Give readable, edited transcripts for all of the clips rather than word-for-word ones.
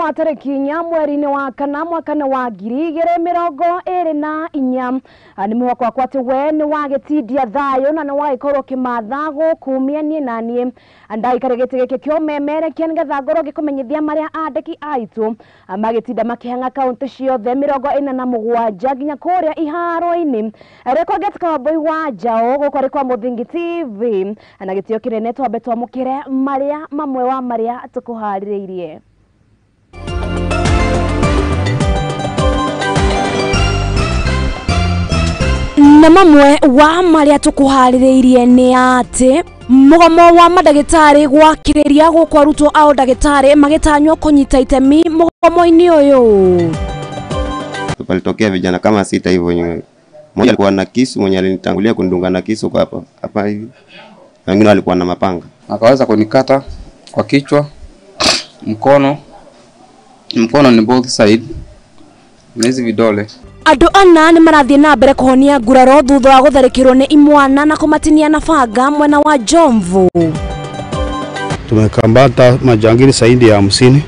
wa tariki 4 mweri-inĩ wa kana mwaka-inĩ wa 2024 nĩ mwaka wakwa atĩ we nĩ wagĩtindia thayũ na nĩ wagĩkorwo kĩmatha gũkumia niĩ na niĩ ndaikare gĩtĩ gĩkĩ kĩa ũmemerekia nĩgetha ngorwo ngĩkũmenyithia marĩa andĩki aitũ magĩtinda makĩhang'a kaunti ciothe 47 nginya kũrĩa iharo-inĩ rekwo ngetuka mbui wa njaũ gũkũ arĩ kwa Mũthingi TV na gĩtĩo kĩnene twambe twamũkĩre marĩa mamwe wa marĩa tũkũharĩrĩirie. Na mamwe wa marĩa tũkũharĩrĩirie nĩ atĩ mũgomo wa mandagĩtarĩ gwakĩrĩria gũkũ arutwo a ũndagĩtarĩ magĩtanywo kũnyita itemi mũgomo-inĩ ũyũ. Palitokea vijana kama 6 hivyo. Mmoja alikuwa na kisu, mwenye alinitangulia kundunga na kisu kwa hapa hivi. Wengine walikuwa na mapanga. Akaweza kunikata kwa kichwa, mkono ni both side. Na hizi vidole. Andũ ana nĩ marathiĩ na mbere kũhonia nguraro thutha wa gũtharĩkĩrwo nĩ imwana na kũmatinia na banga mwena wa Jomvu. Tumekambata majangili zaidi ya 50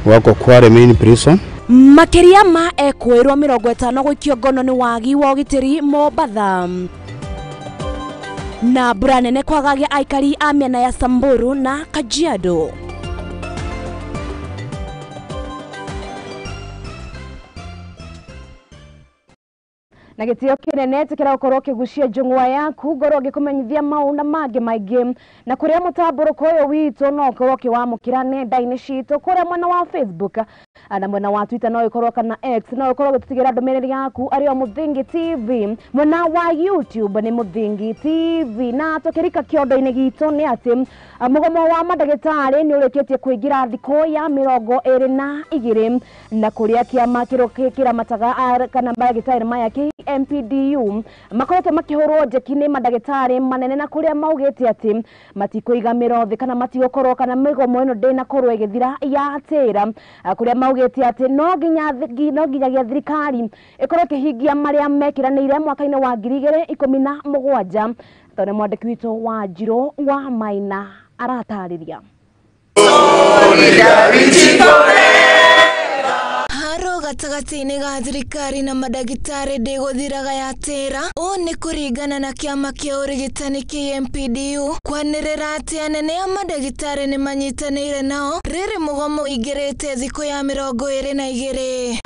wako Kware main prison. Makĩria ma ekwĩrwo 50 gũikio ngono nĩ wagi wa ũgitĩri Mombatha. Na mbura nene kwagagia aikari a mĩena ya Samburu na Kajiado. Na gĩtĩo kĩnene tũkĩra gũkorwo kĩgucia njũng'wa yaku ngorwo ngĩkũmenyithia maũndũ mangĩ maingĩ na kũrĩa mũtambũrũko ũyũ witũ no ũkorwo ũkĩwamũkĩra nenda-inĩ citũ kũrĩa mwena wa Facebook na mwena wa Twitter no ũkorwo kana X no ũkorwo ũgĩtũtigĩra ndũmĩrĩri yaku arĩ o Mũthingi TV, mwena wa YouTube nĩ Mũthingi TV. Na tũkĩrika kĩondo-inĩ gitũ nĩ atĩ mũgomo wa mandagĩtarĩ nĩ ũrĩkĩtie kũingĩra thikũ ya 22 na kũrĩa kĩama kĩramataga kana mandagĩtarĩ maya MPDU makoretwo makĩhũrwo njeki nĩ mandagĩtarĩ manene na kũrĩa maugĩte atĩ matikũiga mĩrothi kana matigũkorwo kana mĩgomo ĩno ndĩnakorwo ĩgĩthira ya tĩra, kũrĩa maugĩte atĩ no nginyagia thirikari ĩkorwo ĩkĩhingia marĩa mekiranĩire mwaka-inĩ wa 2017. Tondũ mwandĩki witũ wa Njirũ wa Maina aratarĩria. Haro gatagati-inĩ ga thirikari na mandagĩtarĩ ndĩgũthiraga ya tĩra. Ũũ nĩ kũringana na kĩama kĩa ũrigitani KMPDU kwanĩrĩra atĩ anene a mandagĩtarĩ nĩ manyitanĩire nao rĩrĩ mũgomo ingĩrĩte thikũ ya 22.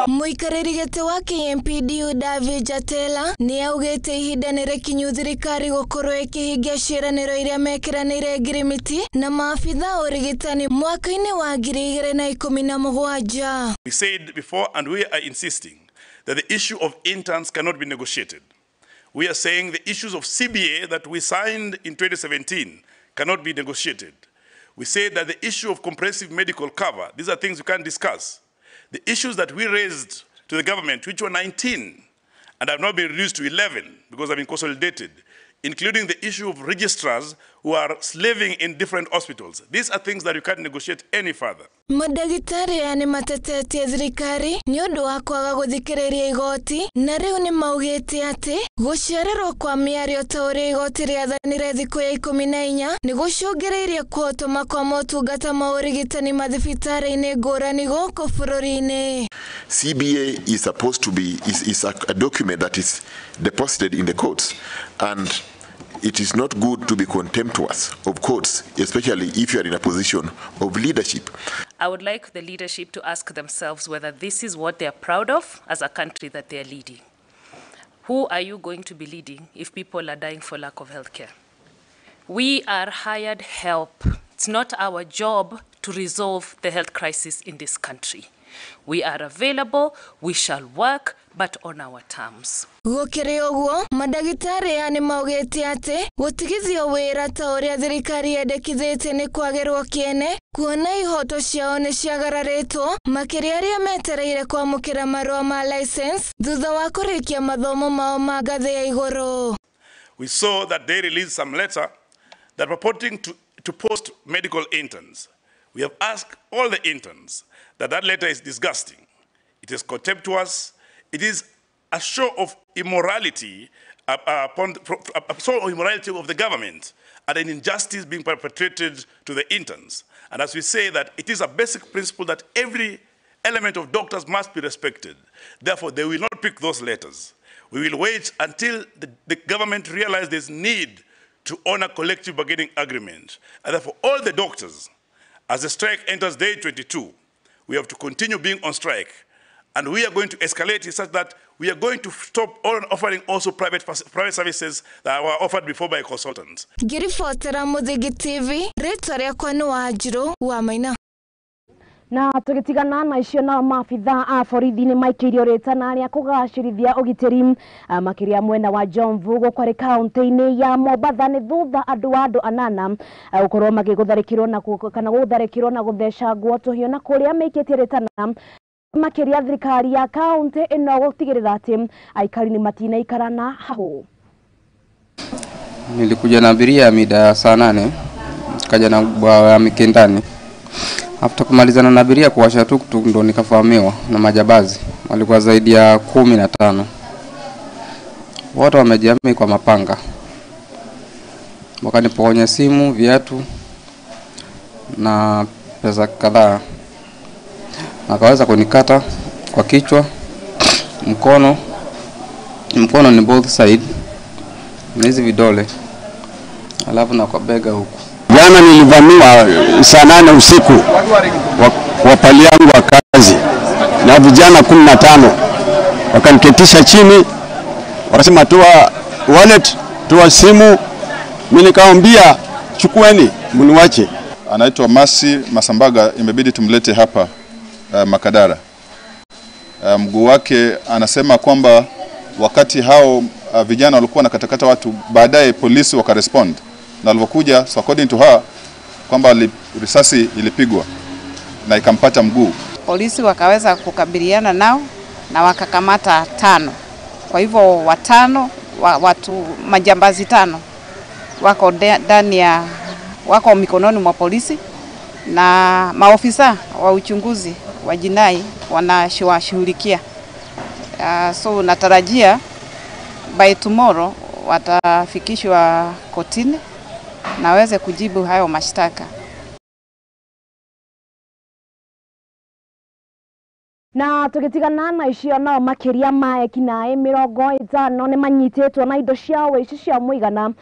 Mũikarĩri gĩtĩ wa KMPDU David Jatela nĩ augĩte ihinda nĩ rĩkinyu thirikari gũkorwo ĩkĩhingia ciĩranĩro iria mekiranĩire ngirimiti na maabitha ũrigitani mwaka-inĩ wa 2017. We said before and we are insisting that the issue of interns cannot be negotiated. We are saying the issues of CBA that we signed in 2017 cannot be negotiated. We said that the issue of comprehensive medical cover, these are things we can't discuss. The issues that we raised to the government, which were 19 and have now been reduced to 11 because they've been consolidated, including the issue of registrars who are slaving in different hospitals. These are things that you can't negotiate any further. Mandagĩtarĩ aya nĩ matetetie thirikari nĩ ũndũ wa kwaga gũthikĩrĩria igoti na rĩu nĩ maugĩte atĩ gũcererwo kwa mĩario ta ũrĩa igoti rĩathanire thikũ ya 14 nĩ gũcũngĩrĩirie kũhotoma kwa motungata ma ũrigitani mathibitarĩ-inĩ ngũrani gũkũ bũrũri-inĩ. CBA is supposed to be is a document that is deposited in the courts, and it is not good to be contemptuous of courts, especially if you are in a position of leadership. I would like the leadership to ask themselves whether this is what they are proud of as a country that they are leading. Who are you going to be leading if people are dying for lack of health care? We are hired help. It's not our job to resolve the health crisis in this country. We are available, we shall work, but on our terms. Gũkĩrĩ ũguo, mandagĩtarĩ aya nĩ maugĩte atĩ gũtigithio wĩra ta ũrĩa thirikari yendekithĩtie nĩ kwagĩrwo kĩene, kuona ihoto ciao nĩ ciagararĩtwo, makĩria arĩa metereire kwamũkĩra marũa ma license thutha wa kũrĩkia mathomo mao ma ngathĩ ya igũrũ. We saw that they released some letter that purporting to post medical interns. We have asked all the interns that letter is disgusting. It is contemptuous. It is a show of immorality, immorality of the government and an injustice being perpetrated to the interns. And as we say that it is a basic principle that every element of doctors must be respected. Therefore, they will not pick those letters. We will wait until the government realizes there's need to honor collective bargaining agreement. And therefore, all the doctors, as the strike enters day 22, we have to continue being on strike. And we are going to escalate it such that we are going to stop offering also private services that were offered before by consultants. Girifotera Muthigi TV, rĩtwa rĩakwa nĩ Wanjirũ wa Maina. Na tugitigana na icio na maabitha a borithi nĩ maikĩirio rĩtana rĩa kũgacĩrithia ũgitĩri makĩria mwena wa Jomvu gũkwarĩ kaunti-inĩ ya Mombatha nĩ thutha andũ anana gũkorwo magĩgũtharĩkĩrwo na kana gũtharĩkĩrwo na gũthecangwo tũhiũ na kũrĩa maikĩtie rĩtana makĩria thirikari ya kaunti ĩno gũtigĩrĩra atĩ aikari nĩ matinaikarana hau. Nilikuja na abiria mida saa 8 kaja na bwa Mikindani. After kumalizana na abiria kuwasha tuktuk ndo nikafahamiwa na majambazi. Walikuwa zaidi ya 15. Wote wamejihami kwa mapanga. Wakanipokonya simu, viatu na pesa kadhaa. Akaweza kunikata kwa kichwa, mkono ni both side, na hizi vidole, alafu na kwa bega huku. Jana nilivamiwa saa 8 usiku wa pali yangu wa kazi na vijana 15 wakaniketisha chini, wakasema toa wallet, toa simu. Mimi nikaambia chukueni mniwache. Anaitwa Masi Masambaga, imebidi tumlete hapa Makadara. Mguu wake anasema kwamba wakati hao vijana walikuwa nakatakata watu, baadaye polisi wakarespond na walipokuja, so according to her kwamba risasi ilipigwa na ikampata mguu. Polisi wakaweza kukabiliana nao na wakakamata 5. Kwa hivyo 5 watu majambazi 5 wako ndani ya wako mikononi mwa polisi na maofisa wa uchunguzi wa jinai wanashughulikia. So natarajia by tomorrow watafikishwa kotini na waweze kujibu hayo mashtaka. Na tugitigana na icio nao makiria ma ekinaĩ 50 nĩ manyitetwo na indo cia ũici cia mũigana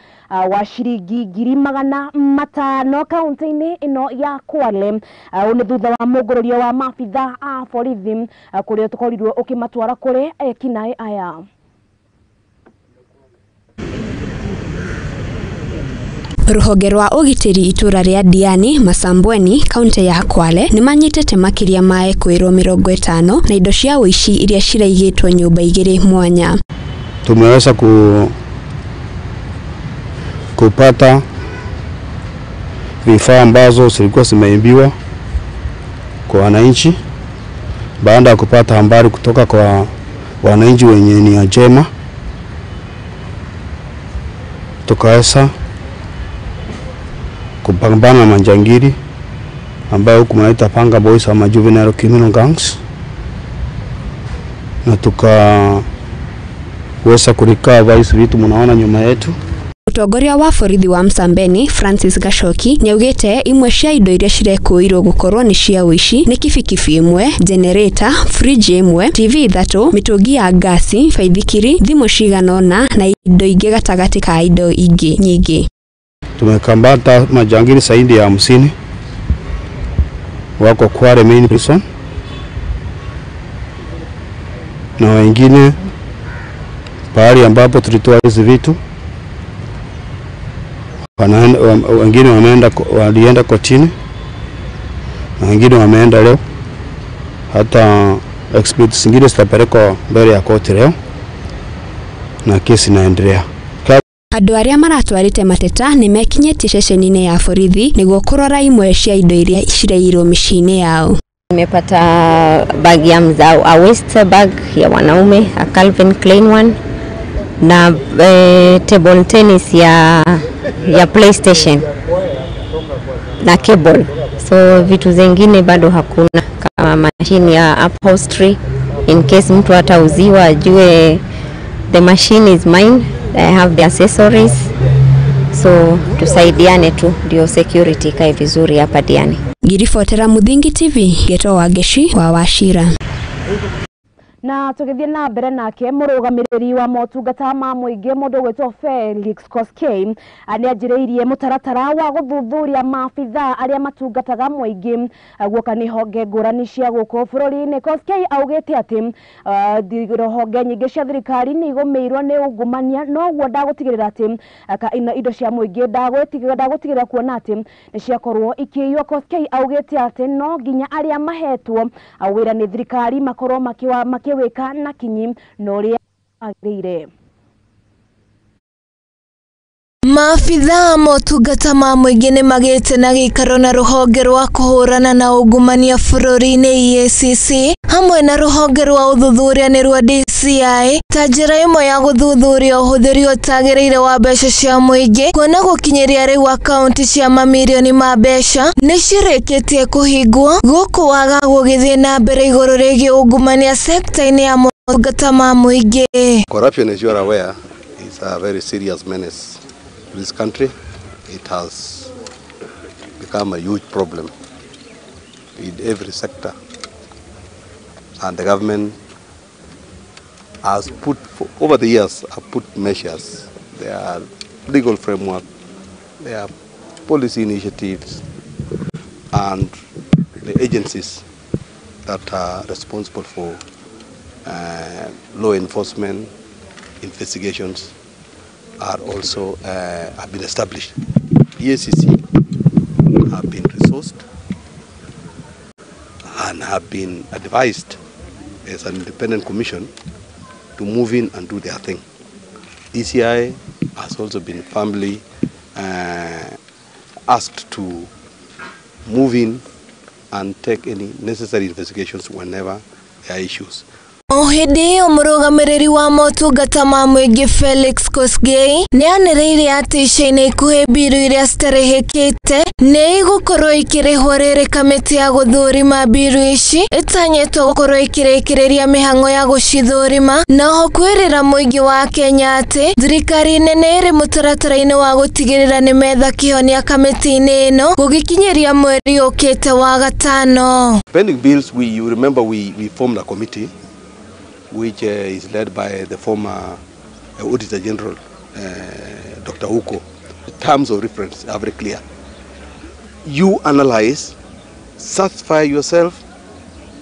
wa ciringi 500,000 kaunti-inĩ ĩno ya Kwale. Nĩ thutha wa mũngũrũrio wa maabitha a borithi kũrĩa tũkorirwo ũkĩmatwara kũrĩ ekinaĩ aya. Ruhonge rwa ũgitĩri itura rĩa Diani Masambweni kaunti ya Kwale nĩ manyitete makiria ma ekwĩrwo 50 na indo cia ũici iria ciraigĩtwo nyũmba igĩrĩ mwanya. Tumeweza kupata vifaa ambazo zilikuwa zimeibiwa kwa wananchi baada ya kupata habari kutoka kwa wananchi wenye nia njema. Tukaweza kupambana na majangili ambao huku mnaita Panga Boys ama Juvenile Criminal Gangs, na tukaweza kurecover hizo vitu mnaona nyuma yetu. Mũtongoria wa borithi wa Msambweni Francis Gashoki nĩaugĩte imwe cia indo iria cirekũirwo gũkorwo nĩ cia ũici nĩ kibikibi ĩmwe, generator, fridge ĩmwe, TV 3, mĩtũngi ya gasi, baithikiri, thimũ cigana ũna na indo ingĩ gatagatĩ ka indo ingĩ nyingĩ. Tumekambata majangili zaidi ya 50 wako Kwale main prison na wengine pahali ambapo tulitoa hizi vitu wengine walienda kotini na wengine wameenda leo. Hata exhibits zingine zitapelekwa mbele ya koti leo na kesi inaendelea. Andũ arĩa maratwarĩte mateta nĩ mekinyĩtie ceceni-inĩ ya borithi nĩguo kũrora imwe cia indo iria cirairwo mĩciĩ-inĩ yao. Nimepata bag ya mzao, a waste bag ya wanaume, a Calvin Klein one, na table tennis ya PlayStation na cable. So vitu zingine bado hakuna, kama machine ya upholstery in case mtu atauziwa ajue the machine is mine. I have the accessories. so tusaidiane tu ndio security ikae vizuri hapa Diani. Ngiribotera Muthingi TV, Geto Wageshi wa Wachira. Na tugithie na mbere nake murugamiriri wa motungata ma muingi mundu gwetwo Felix Koskei anianjiriirie mutaratara wa guthuthuria maabitha aria matungataga muingi guoka ni honge ngurani cia guku bururi-ini. Koskei augite ati honge nyingi cia thirikari ni igumirwo ni ungumania, noguo ndagutigirira ati indo cia muingi ndagutigirira kuona ati ni ciakorwo ikiiywo. Koskei augite ati no nginya aria mahetwo wira ni thirikari makorwo makiwika na kinyi noria agirire. Maabitha motungata ma muingi ni magite na gikaro na ruhonge rwa kuhurana na ungumania bururi-ini EACC hamwe na ruhonge rwa uthuthuria ni rwa DCI ta njira imwe ya guthuthuria uhuthiri utagiriire wa mbeca cia muingi, kuona gukinyiria riu akaunti cia mamirioni ma mbeca ni cirikitie kuhingwo guku waga gugithie na mbere iguru rigie ungumania sekta-ini ya motungata ma muingi. Corruption, as you are aware, is a very serious menace to this country. It has become a huge problem in every sector, and the government has put, over the years, put measures. There are legal framework, there are policy initiatives, and the agencies that are responsible for law enforcement investigations are also have been established. EACC have been resourced and have been advised as an independent commission to move in and do their thing. DCI has also been firmly asked to move in and take any necessary investigations whenever there are issues. Ohidi umurugamiriri wa motungata ma muingi Felix Koskei ni aniriire ati ica-ini ikuhi biru iria citarihikite ni igukorwo ikirihwo riri kamiti ya guthurima biru ici itanyitwo gukorwo ikirikiriria mihango ya gucithurima, noho kwirira muingi wa Kenya ati thirikari nene iri mutaratara-ini wa gutigirira ni metha kihonia kamiti-ini ino gugikinyiria mweri ukite wa gatano. Pending bills, you remember we formed a committee which is led by the former Auditor General, Dr. Huko. The terms of reference are very clear. You analyze, satisfy yourself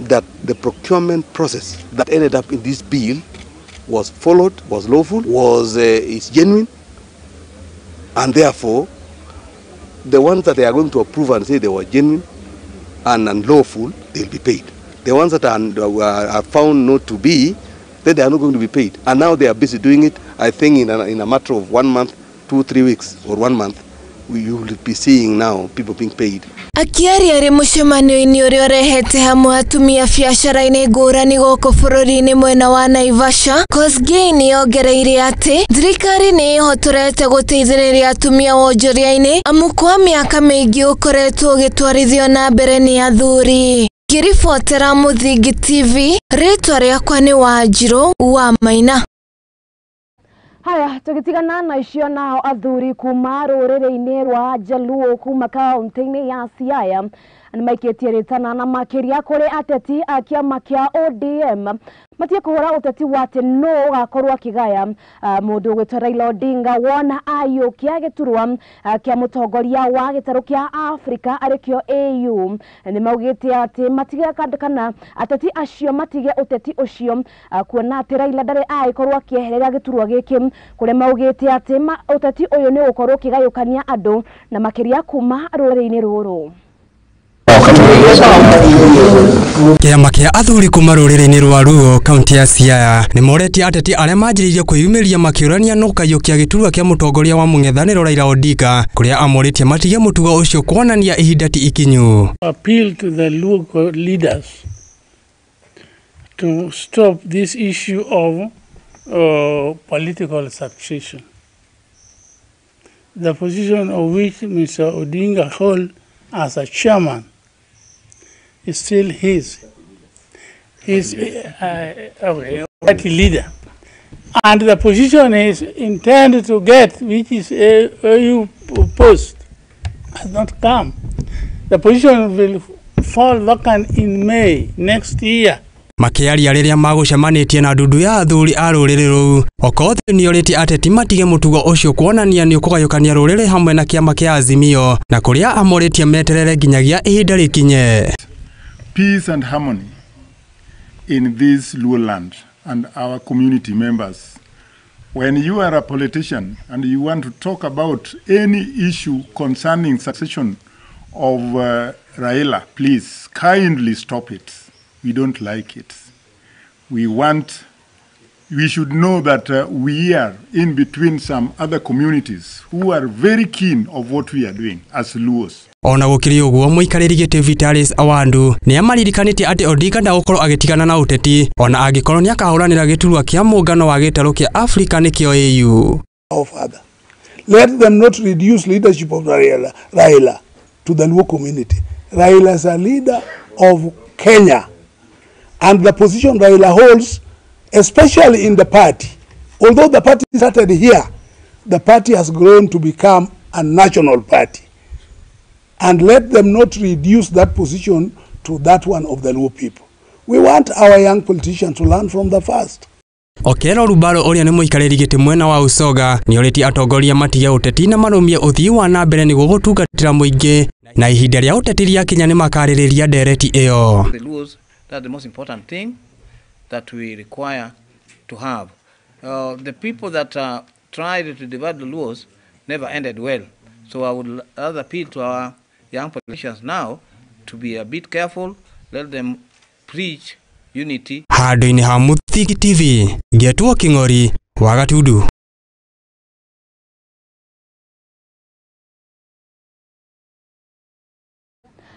that the procurement process that ended up in this bill was followed, was lawful, is genuine, and therefore the ones that they are going to approve and say they were genuine and unlawful, they'll be paid. The ones that are found not to be, then they are not going to be paid. And now they are busy doing it. I think in a matter of 1 month, 2-3 weeks, or 1 month, you will be seeing now people being paid. Akiaria ri mucemanio-ini uria urehete hamwe atumia biacara-ini ngurani guku bururi-ini mwena wa Naivasha, Koskei ni ongereire ati thirikari ni ihotorete guteithiriria atumia wonjoria-ini amu kwa miaka mingi ukoretwo ugitwarithio na mbere ni athuri. Ngiribotera Muthingi TV, ritwa riakwa ni Wanjiru wa Maina. Haya, tukitigana na icio nao athuri kuma ruriri-ini rwa Jaluo kuma kaunti-ini ya Siaya nimaikitie ritana na makiria kuri ateti a kiama kia ODM matie kuhura uteti wate no gakorwo akigaya mundu gwitwa Raila Odinga wona ayukia giturwa kia mutongoria wa gitaru kia Africa arikio AU. Ni maugite ati matige kana ateti acio matige uteti ucio kuona ati Raila ndari aikorwo akieherera giturwa giki kuri maugite ati uteti uyu ni gukorwo kigayukania andu na makiria kuma ruriri-ini ruru. Kiama kia athuri kuma ruriri-ini rwa Luo kaunti ya Siaya ni moretie ateti aria manjiririe kwiyumiria makiurania no kayukia giturwa kia mutongoria wa mung'ethaniro Raila Odinga kuria amoritie matige mutugo ucio kuonania ihinda ti ikinyu. Appeal to the local leaders to stop this issue of political succession, the position of which Mr. Odinga holds as a chairman is still his. He's a party leader. And the position is intended to get, which is a AU post, has not come. The position will fall vacant in May next year. Makiaria riria magucemanitie na ndundu ya athuri a ruriri ruu Okoth nioriti ateti matige mutugo ucio kuonania ni ukugayukania ruriri hamwe na kiama kia Azimio na kuria amoritie meterere nginyagia ihinda rikinye. Peace and harmony in this Luo land and our community members. When you are a politician and you want to talk about any issue concerning succession of Raila, please kindly stop it. We don't like it. We should know that we are in between some other communities who are very keen of what we are doing as Luos. Ona gukiri uguo muikariri giti Vitalis Awandu ni amaririkanite ati Odinga ndagukorwo agitigana na uteti ona angikorwo ni akahuranira giturwa kia muungano wa gitaro kia Africa nikio AU. Let them not reduce leadership of Raila to the Luo community. Raila is a leader of Kenya, and the position Raila holds, especially in the party, although the party started here, the party has grown to become a national party. And let them not reduce that position to that one of the Luo people. We want our young politicians to learn from the first. Okero Rubaro uria ni muikariri giti mwena wa Usoga ni oriti atongoria matige uteti na marumie uthii wa na mbere niguo gutungatira muingi na ihinda ria uteti ria Kenya ni makaririria ndereti iyo. The Luos, that's the most important thing that we require to have. The people that tried to divide the Luos never ended well. So I would rather appeal to our young politicians now to be a bit careful, let them preach unity. Handu-ini ha Muthigi TV, Ngetuo King'ori, wa Gatudu.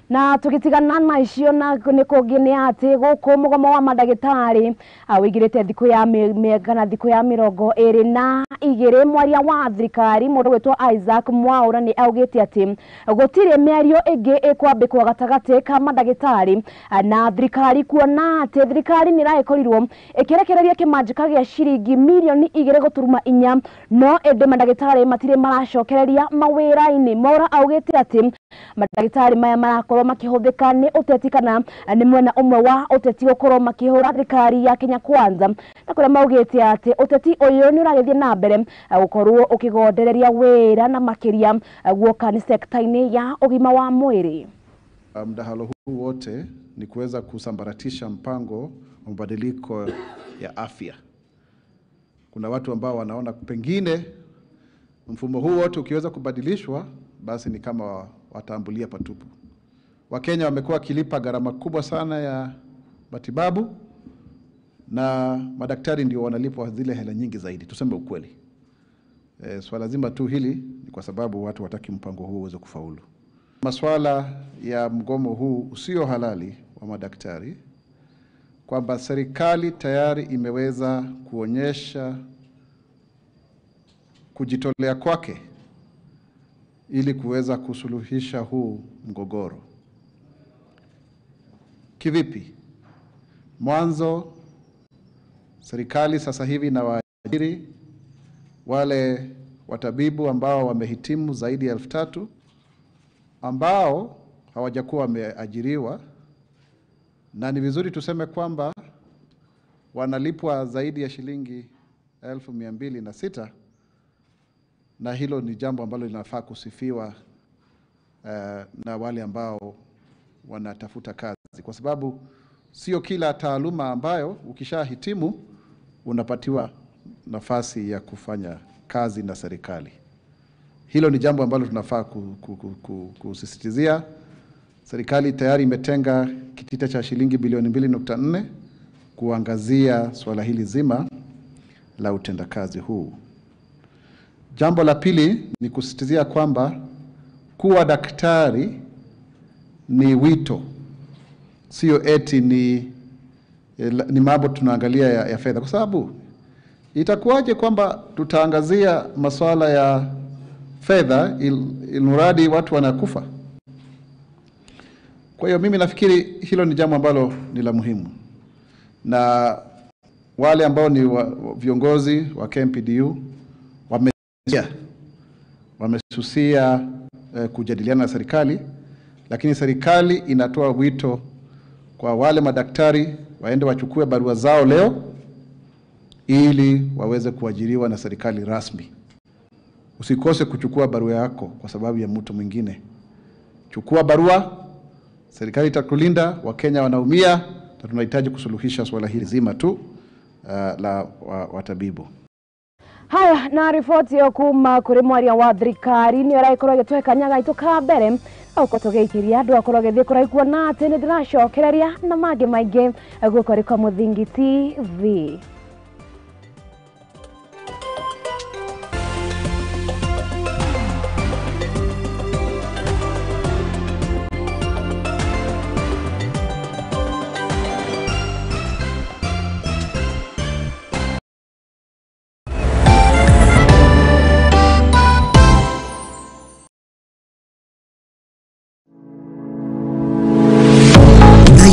Na tugitigana na icio na ni kugine ati guku mugomo wa madagitari awigirite thiku ya kana thiku ya 22 mwaria wa thirikari mundu wetwo Isaac Mwaura ni augite ati gutire miario ingi ikwambikwa gatagati ka madagitari na thirikari kuona ati thirikari ni raikorirwo ikirekereria kimanjika gia ciringi milioni 2.4 no ende madagitari matire maracokereria mawira-ini. Mwaura augite ati madagitari maya marakorwo makihuthika ni uteti kana ni mwena umwe wa uteti gukorwo makihura thirikari ya Kenya Kwanza na kuria maugite ati uteti uyu ni uragithie na mbere gukorwo ukigondereria wira na makiria guoka ni sekta-ini ya ugima wa mwiri. Mdahalo huu wote ni kuweza kusambaratisha mpango wa mabadiliko ya afya. Kuna watu ambao wanaona pengine mfumo huu wote ukiweza kubadilishwa basi ni kama watambulia patupu. Wakenya wamekuwa kilipa gharama kubwa sana ya matibabu na madaktari ndio wanalipwa zile hela nyingi zaidi, tuseme ukweli. Swala zima tu hili ni kwa sababu watu wataki mpango huu uweze kufaulu. Masuala ya mgomo huu usio halali wa madaktari, kwamba serikali tayari imeweza kuonyesha kujitolea kwake ili kuweza kusuluhisha huu mgogoro. Kivipi? Mwanzo serikali sasa hivi na waajiri wale watabibu ambao wamehitimu zaidi ya 3,000 ambao hawajakuwa wameajiriwa, na ni vizuri tuseme kwamba wanalipwa zaidi ya shilingi 206,000, na hilo ni jambo ambalo linafaa kusifiwa na wale ambao wanatafuta kazi, kwa sababu sio kila taaluma ambayo ukishahitimu unapatiwa nafasi ya kufanya kazi na serikali. Hilo ni jambo ambalo tunafaa kusisitizia. Serikali tayari imetenga kitita cha shilingi bilioni 2.4 kuangazia swala hili zima la utendakazi huu. Jambo la pili ni kusisitizia kwamba kuwa daktari ni wito, sio eti ni mambo tunaangalia ya fedha, kwa sababu itakuwaje kwamba tutaangazia masuala ya fedha ilmuradi watu wanakufa? Kwa hiyo mimi nafikiri hilo ni jambo ambalo ni la muhimu, na wale ambao ni viongozi wa KMPDU wamesusia kujadiliana na serikali, lakini serikali inatoa wito kwa wale madaktari waende wachukue barua zao leo ili waweze kuajiriwa na serikali rasmi. Usikose kuchukua barua yako kwa sababu ya mtu mwingine. Chukua barua, serikali itakulinda, Wakenya wanaumia na tunahitaji kusuluhisha swala hili zima tu la watabibu. Haya, na ripoti yo kuma kuri mwaria wa thirikari ni araikorwo gitwekanyaga ituka mbere auko tugeikiria andu akorwo githie kuraigua na ati ni ndiracokereria na mangĩ maingĩ gukoriko Muthingi TV.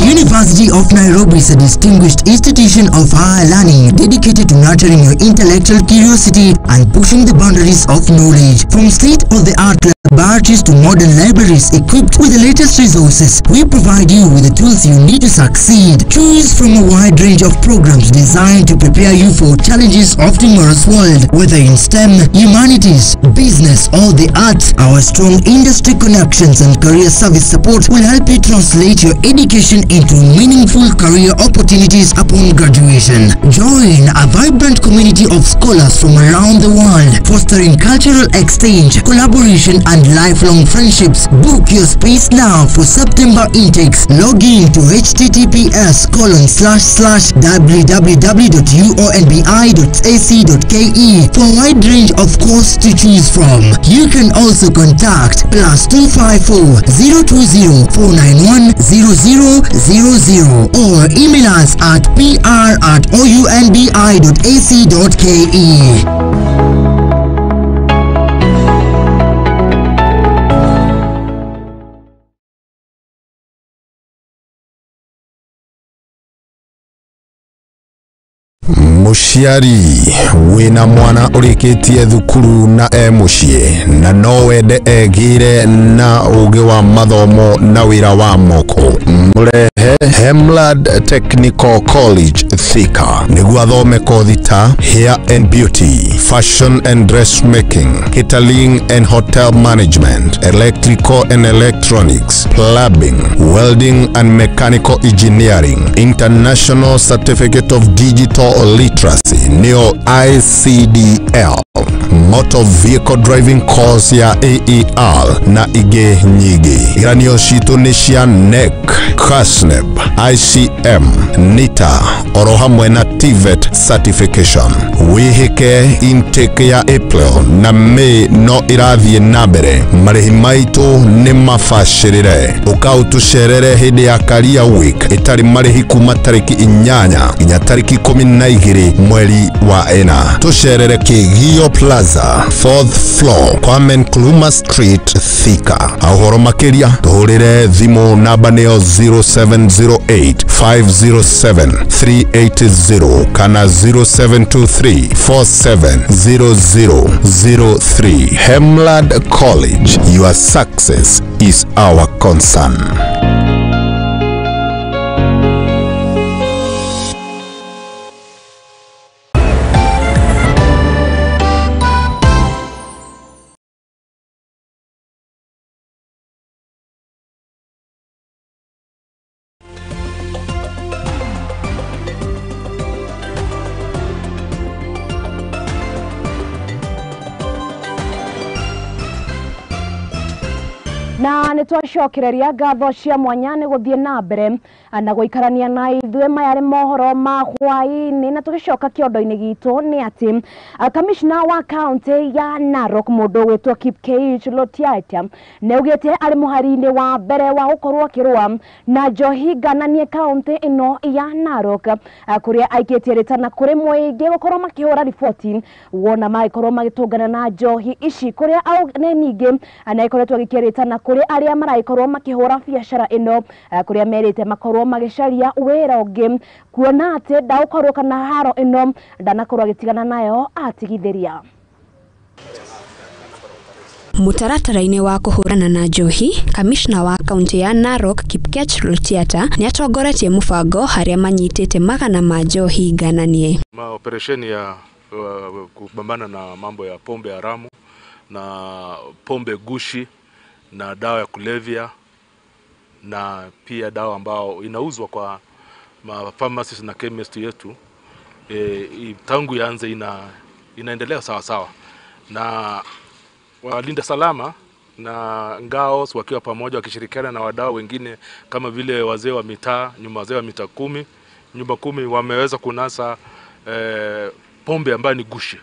University of Nairobi is a distinguished institution of higher learning dedicated to nurturing your intellectual curiosity and pushing the boundaries of knowledge. From state-of-the-art laboratories to modern libraries equipped with the latest resources, we provide you with the tools you need to succeed. Choose from a wide range of programs designed to prepare you for challenges of tomorrow's world. Whether in STEM, humanities, business or the arts, our strong industry connections and career service support will help you translate your education into meaningful career opportunities upon graduation. Join a vibrant community of scholars from around the world, fostering cultural exchange, collaboration and lifelong friendships. Book your space now for September intakes. Log in to https://www.uonbi.ac.ke for a wide range of courses to choose from. You can also contact +254 020 491 0000 or email us at pr@ounbi.ac.ke. Muciari wina mwana urikitie thukuru na mucie na no wende egire na uge wa mathomo na wira wa moko murehe Hemlad Technical College Thika niguo athome kothi ta hair and beauty, fashion and dressmaking, catering and hotel management, electrical and electronics, plumbing, welding and mechanical engineering, international certificate of digital literacy neo ICDL, motor vehicle driving course ya AER na ige nyigi. Iranio citu ni cia NEC, KASNEB, ICM, NITA, oro hamwe na TVET certification. Wihike intake ya April na May no irathie na mbere. Marihi maitu ni mafashirire. Ukautusherere hindi ya Career Week itari marihi kuma tariki 8 nginya tariki 12 mweri wa ena. Tusherere Kigio Plaza, 4th floor, Kwame Nkrumah Street, Thika. Ahoro makiria tuhurire thimu namba neo 0708 507 380 kana 0723 470003. Hemlad College, your success is our concern. na nitwacokereria ngatho cia mwanya ni guthie na mbere na guikarania na ithue mayari mohoro ma hwaini na tugicoka kiondo-ini gitu ni ati commissioner wa county ya Narok mundu wetwo Kipkeich Lotiatia neugite ari muhari-ini wa mbere wa gukorwo kirwa na njohi ngananie county ino ya Narok kuria aikitie ritana kuri muingi gukorwo makihura riboti wona maikorwo magitungana na njohi ici kuria au ningi anaikoretwo gikiritana kuri aria maraikorwo makihura biacara ino kuria merite makorwo magicaria wira ungi kuona ati ndaukorwo kana haro ino ndanakorwo agitigana nayo atigithiria. Mutaratara-ini wa kuhurana na njohi, kamishna wa kaunti ya Narok Kipkech Rotiata ni atongoretie mubango haria manyitite magana ma njohi ngananie. Operesheni ya kupambana na mambo ya pombe haramu na pombe gushi na dawa ya kulevya na pia dawa ambao inauzwa kwa pharmacies na chemist yetu tangu yaanze inaendelea sawa sawa, na walinda salama na ngao wakiwa pamoja wakishirikiana na wadau wengine kama vile wazee wa mitaa, wazee wa mitaa 10, nyumba 10 wameweza kunasa pombe ambayo ni gushi.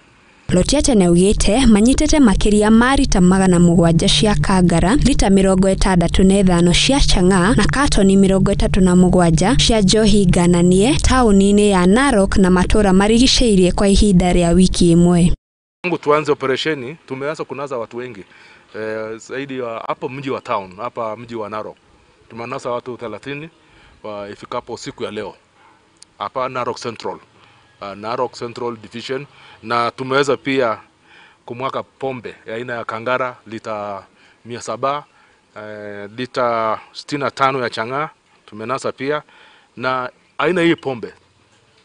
Lotiate neugite manyitete makiria marita magana mugwanja cia kangara, lita 65 cia chang'aa na katoni 37 cia njohi ngananie tauni-ini ya Narok na matura marigiceirie kwa ihinda ria wiki imwe. Tangu tuanze operesheni tumeanza kunasa watu wengi zaidi hapa mji wa town, hapa mji wa Narok tumenasa watu 30 ifikapo siku ya leo hapa Narok Central Division, na tumeweza pia kumwaka pombe ya aina ya kangara lita 700, lita 65 ya chang'aa tumenasa pia, na aina hii pombe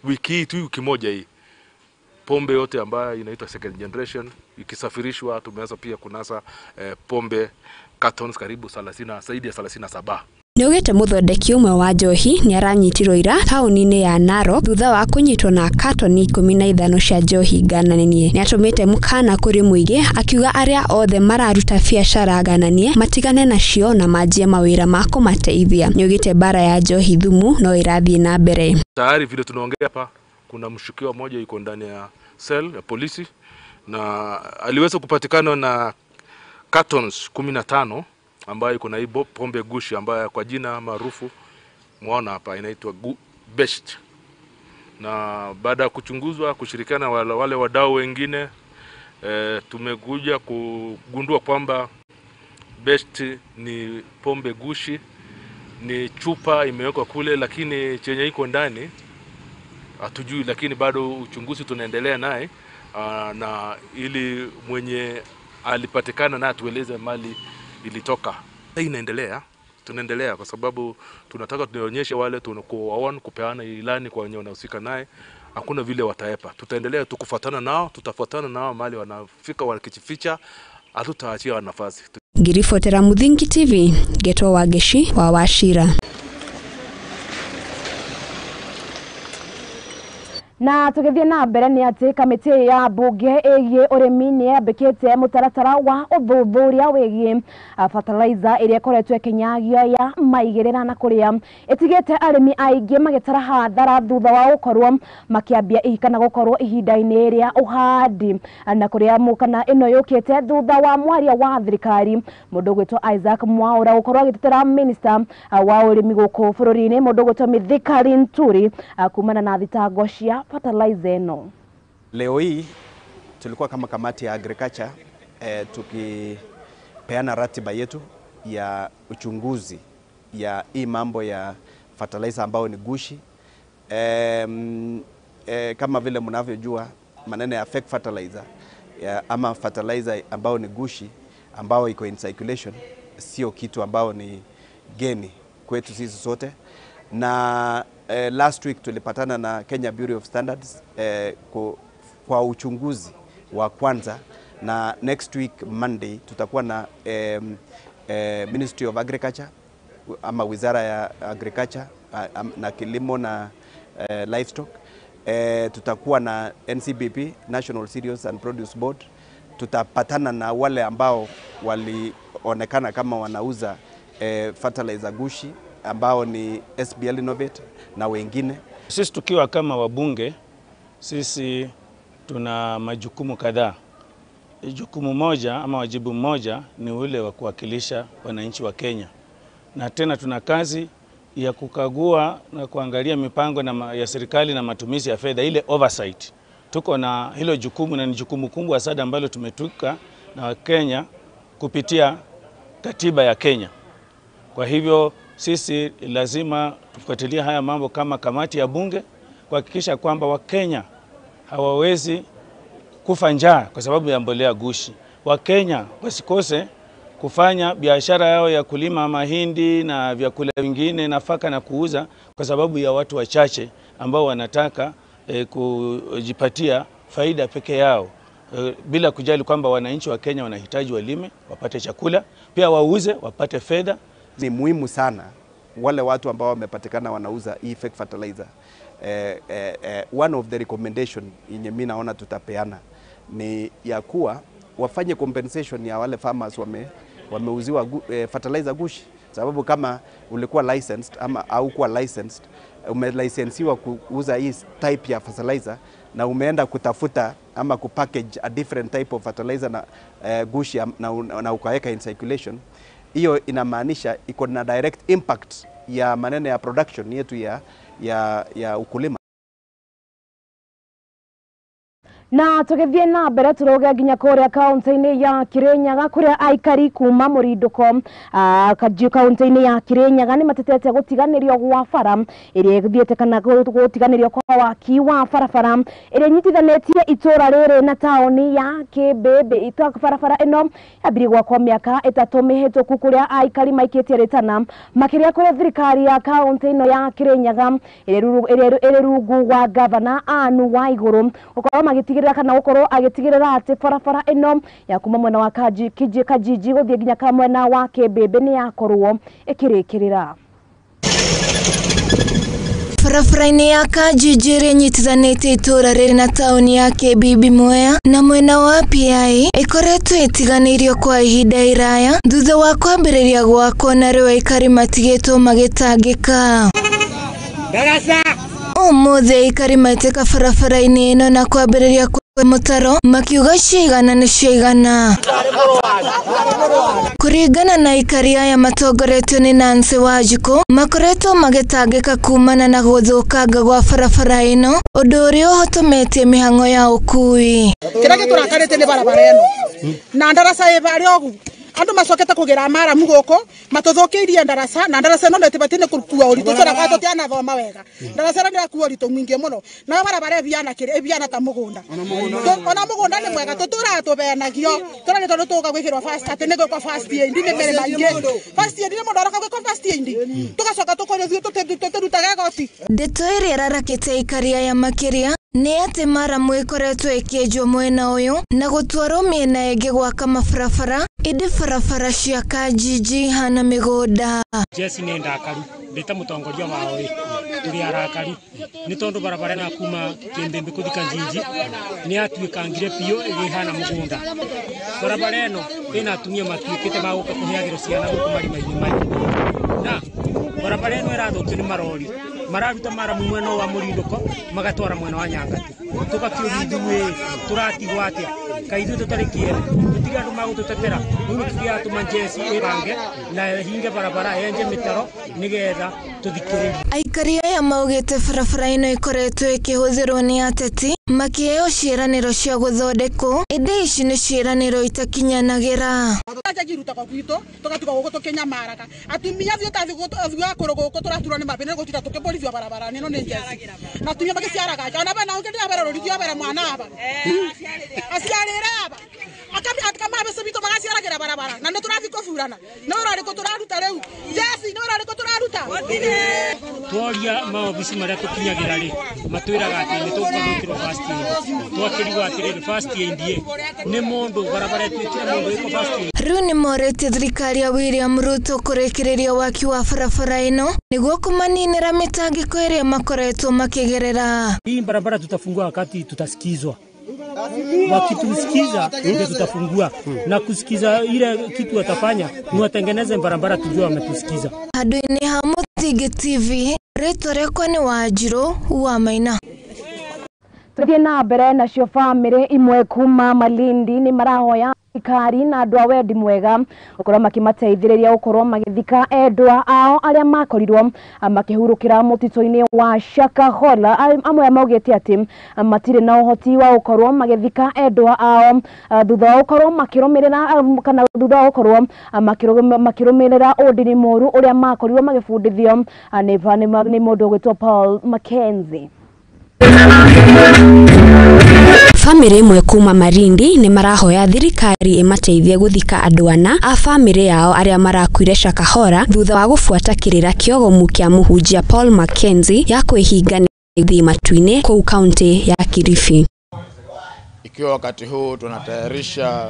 wiki moja hii pombe yote ambayo inaitwa second generation ikisafirishwa tumeweza pia kunasa pombe cartons karibu 30 zaidi ya 37. Niugite muthondeki umwe wa njohi ni aranyitirwo ira tauni-ini ya Narok thutha wa kunyitwo na katoni 15 cia njohi ngananie. Ni atumite mukana kuri muigi akiuga aria othe mararuta biacara ngananie matigane nacio na manjie mawira ma kumateithia. Niugite bara ya njohi thumu no irathie na mbere. Tayari vile tunaongea hapa kuna mshukiwa mmoja yuko ndani ya cell ya polisi na aliweza kupatikana na cartons 15 ambayo iko na hii pombe gushi ambayo kwa jina maarufu muona hapa inaitwa Best. Na baada ya kuchunguzwa kushirikiana wale wadau wengine tumekuja kugundua kwamba Best ni pombe gushi, ni chupa imewekwa kule, lakini chenye iko ndani hatujui, lakini bado uchunguzi tunaendelea naye na ili mwenye alipatikana na tueleze mali ilitoka. Tunaendelea kwa sababu tunataka tuonyeshe wale tunakuwaona kupeana ilani kwa wenye wanahusika naye, hakuna vile wataepa. Tutaendelea tukufuatana nao, tutafuatana nao mali wanafika wakijificha, hatutaachia nafasi. Ngirifotera Muthingi TV, Geto Wageshi wa Wachira. Na tugithie na mbere ni ati kamiti ya bunge egie urimi ni yambikite mutaratara wa uthuthuria wigie fertilizer iria koretwe kinyagio ya maigirira na kuria itigite arimi aingi magitara hathara thutha wa gukorwo makiambia ihikana gukorwo ihinda-ini ria uhandi na kuria mukana ino yukite thutha wa mwaria wa thirikari mundu gwitwa Isaac Mwaura gukorwo agitetera minister wa urimi guku bururi-ini mundu gwitwa Mithika Linturi kumana na thitango cia fertilizer no. Leo hii tulikuwa kama kamati ya agriculture tukipeana ratiba yetu ya uchunguzi ya hii mambo ya fertilizer ambao ni gushi. Kama vile mnavyojua maneno ya fake fertilizer ama fertilizer ambao ni gushi ambao iko in circulation sio kitu ambao ni geni kwetu sisi sote, na last week tulipatana na Kenya Bureau of Standards kwa uchunguzi wa kwanza, na next week Monday tutakuwa na Ministry of Agriculture ama Wizara ya Agriculture na Kilimo na Livestock. Tutakuwa na NCBP, National Cereals and Produce Board. Tutapatana na wale ambao walionekana kama wanauza fertilizer gushi ambao ni SBL Innovate na wengine. Sisi tukiwa kama wabunge, sisi tuna majukumu kadhaa. Jukumu moja ama wajibu mmoja ni ule wa kuwakilisha wananchi wa Kenya, na tena tuna kazi ya kukagua na kuangalia mipango ya serikali na matumizi ya fedha, ile oversight. Tuko na hilo jukumu na ni jukumu kubwa sana ambalo tumetuka na Wakenya kupitia katiba ya Kenya. Kwa hivyo sisi lazima tufuatilie haya mambo kama kamati ya bunge kuhakikisha kwamba Wakenya hawawezi kufa njaa kwa sababu ya mbolea gushi. Wakenya wasikose kufanya biashara yao ya kulima mahindi na vyakula vingine, nafaka na kuuza kwa sababu ya watu wachache ambao wanataka kujipatia faida peke yao, bila kujali kwamba wananchi wa Kenya wanahitaji walime, wapate chakula, pia wauze, wapate fedha. Ni muhimu sana wale watu ambao wamepatikana wanauza hii fake fertilizer. One of the recommendation yenye mimi naona tutapeana ni ya kuwa wafanye compensation ya wale farmers wameuziwa fertilizer gushi, sababu kama ulikuwa licensed ama au kuwa licensed, umelicensiwa kuuza hii type ya fertilizer na umeenda kutafuta ama kupackage a different type of fertilizer na gushi na ukaweka in circulation, hiyo inamaanisha iko na direct impact ya maneno ya production yetu ya ukulima. Na tugithie na mbere turoge nginya kuria kaunti-ini ya Kirinyaga kuria aikari kuma Murinduko kaunti-ini ya Kirinyaga ni matetete gutiganirio gwa bara iria githiete kana gutiganirio kwa waki wa barabara iria nyitithanetie itura riri na taoni ya Kibebe. Ita barabara ino yambiri gwakwo miaka 3 mihituku kuria aikari maikitie ritana makiria kuria thirikari ya kaunti ino ya Kirinyaga iri rungu wa gavana Anne Waiguru ukorwo magitigirira kana ukorwo agitigirira ati barabara ino ya kuma mwena wa Kajiji guthie nginya ka mwena wa Kibebe ni yakorwo ikirikirira. Barabara-ini ya Kajiji ĩrĩa ĩnyitithanĩtie itũra rĩrĩ na taũni ya Kĩbibi Mwea na mwena wa PI ĩkoretwo ĩtiganĩirio kwa ihinda iraya thutha wa kwambĩrĩria gwakwo na rĩu aikari matigĩtwo magĩtangĩka. Ũmũthĩ aikari maitĩka barabara-inĩ ĩno na kwambĩrĩria mutaro makiuga ciigana nĩ ciigana. Kuringana na aikari aya matongoretio ni Nancy Wanjiku makoretwo magĩtangĩka kumana na gũthũkanga gwa barabara ĩno, ũndũ ũrĩa ũhotometie mĩhang'o ya ũkui. Kĩrĩa gĩtũrakarĩte nĩ barabara ĩno na ndaraca ĩbarĩ ogu andu macokete kugira mara mugoko matuthukiirie ndaraca na ndaraca no ndetibatie kurukua uritu turaga tutiana thoma wega ndaraca ndira kuwa uritu mwingi muno na barabara ebiana kire ebiana ta mugunda ona mugunda ni mwega tutura tubenagio turani tondu tuga gwikirwa fast ati nego kwa fast aid ni mbere maingi fast aid ni mundu araka kwa fast aid tugacoka tukonyo tututaga goti. Ndeto ĩrĩa ĩrarakĩte aikari aya makĩria nĩ atĩ maramu ĩkoretwo ĩkĩenjwo mwena ũyũ na gũtwarwo mĩena ĩngĩ gwaka mabarabara ĩndĩ barabara cia Kajiji hana mĩgũnda. Jesi nĩ ndakaru ndĩta mũtongoria wao tũrĩ arakaru nĩ tondũ barabara na kuma Kĩmbĩmbĩ gũthiĩ Kajiji nĩ atuĩkangire biũ ĩhana mũgũnda. Barabara ĩno ĩna atumia matuĩkĩte magũka kũheagĩrwo ciana gũkũ marima-inĩ maya na barabara ĩno ĩrathũkio nĩ marori mararuta maramu mwena wa Murinduko magatwara mwena wa Nyangati tugakiũria ithuĩ tũratigwo atĩa kaĩ ithuĩ tũtarĩ kĩene tũtige andũ magũtũtetera rĩu tũtigatũma Jesi ĩbange na hinge barabara yenje mĩtaro nĩgetha tũthikĩrĩrie. Aikari aya maugĩte barabara ĩno ĩkoretwo ĩkĩhũthĩrwo nĩ ateti makĩheo ciĩranĩro cia gũthondekwo ĩndĩ ici nĩ ciĩranĩro itakinyanagĩra. Tũkagiruta kwa gwitũ tũgatuka gũkũ tũkinyamaraga atumia thiĩ tathiĩ kũrũ gũkũ tũraturwo nĩ mabĩnĩ gũtira tũkĩborithio barabara ĩno nĩ Jesi na atumia magĩciaraga ona bana ũngĩthia bara rũrithio bara mwana aba aciarĩre aba akama abesebito magaciaragĩra barabara na nĩ tũrathiĩ kũburana no ũrarĩkũ tũraruta rĩu Jesi no ũrarĩkũ tũraruta tworia maobici marĩa tũkinyagĩra rĩ matwĩraga atĩ nĩ tũkũgwĩkĩrwo fast aid twakĩrigwo atĩrĩrĩ fast aid nĩ mũndũ barabara ĩtuĩkire mũndũ ĩko fast aid. Rĩu nĩ morĩtie thirikari ya William Ruto kũrĩkĩrĩria waki wa barabara ĩno nĩguo kũmaninĩra mĩtangĩko ĩrĩa makoretwo makĩgerera. Hii barabara tutafungua wakati tutasikizwa. Wakitusikiza ndio tutafungua na kusikiza ile kitu watafanya ni watengeneze barabara tujue wametusikiza. Handũ-inĩ ha Mũthingi TV rĩtwa rĩakwa nĩ Wanjiru wa Maina. Tuthie na mbere nacio bamĩrĩ imwe kuma Malindi ni marahoya ikari na andũ a wendi mwega gũkorwo makimateithĩrĩria gũkorwo magĩthika endwa ao arĩa makorirwo makĩhurũkĩra mũtitũ-inĩ wa Shakahola. Amwe maugĩte atĩ matirĩ na ũhoti wa gũkorwo magĩthika endwa ao thutha wa gũkorwo makĩrũmĩrĩra kana thutha wa gũkorwo makĩrũmĩrĩra ũndini mũru ũrĩa makorirwo magĩbundithio nĩ mũndũ ũgwĩtwo Paul Mackenzie. Family imwe kuma Marindi ni marahoya thirikari imateithie guthika andu ana a family yao aria marakuire Shakahola thutha wa gufuata kirira kiogomu kia muhunjia Paul Mackenzie ya kuihinga thi matuine kwa kaunti ya Kilifi. Ikiwa wakati huu tunatayarisha